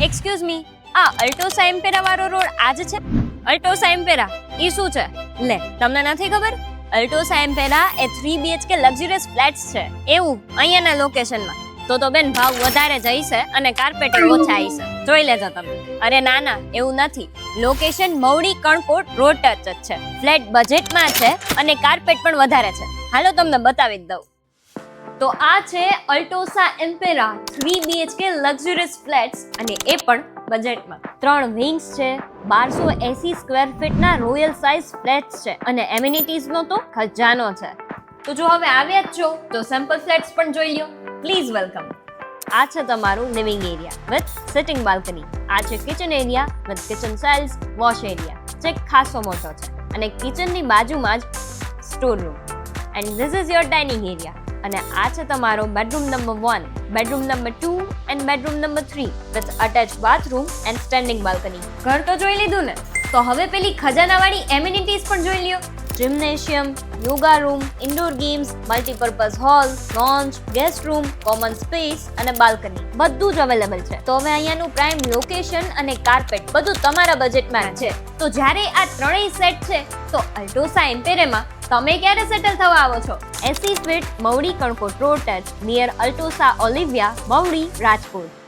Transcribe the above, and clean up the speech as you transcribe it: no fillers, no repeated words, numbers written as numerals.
Excuse me, આ અલ્ટોસા એમ્પેરા વાળો road આ જ છે? અલ્ટોસા એમ્પેરા ઈ શું છે? લે, તમને નથી ખબર? અલ્ટોસા એમ્પેરા એ 3 BHK લક્ઝરિયસ ફ્લેટ્સ છે. એવું અહીંયાના લોકેશનમાં તો બેન ભાવ વધારે જઈશે અને કાર્પેટ ઓછા આવીશે. જોઈ લેજો તમે. અરે ના ના, એવું નથી. Location Mavdi Kankot road touch જ છે. ફ્લેટ બજેટમાં છે અને કાર્પેટ પણ વધારે છે. હાલો તમને બતાવી જ દઉં. તો આ છે અલ્ટોસા એમ્પેરા 3 BHK લક્ઝરિયસ ફ્લેટ્સ અને એ પણ બજેટમાં. 3 વિંગ્સ છે, 1280 સ્ક્વેર ફીટના રોયલ સાઇઝ ફ્લેટ્સ છે અને એમિનિટીઝનો તો ખજાનો છે. તો જો હવે આવ્યા જ છો તો સેમ્પલ ફ્લેટ્સ પણ જોઈ લ્યો. Please welcome. આ છે તમારું living area with sitting balcony. આ છે kitchen area with kitchen cells, wash area જે ખાસો મોટો છે અને કિચનની બાજુમાં જ store room. And this is your dining area. અને આ છે તમારો bedroom number 1, bedroom number 2 and bedroom number 3 with attach bathroom and standing balcony. ઘર તો જોઈ લીધું ને, તો હવે પેલી ખજાનાવાળી એમિનિટીઝ પણ જોઈ લ્યો. Gymnasium, yoga room, indoor games, multipurpose hall, lounge, guest room, common space અને બાલ્કની બધું જ અવેલેબલ છે. તો હવે અહીંયાનું પ્રાઇમ લોકેશન અને કાર્પેટ બધું તમારા બજેટમાં છે. તો જ્યારે આ ત્રણેય સેટ છે તો અલ્ટોસા એમ્પેરેમાં તમે ક્યારે સેટલ થવા આવો છો? 80 feet Mavdi Kankot road touch near Altosa Olivia, Mavdi, Rajkot.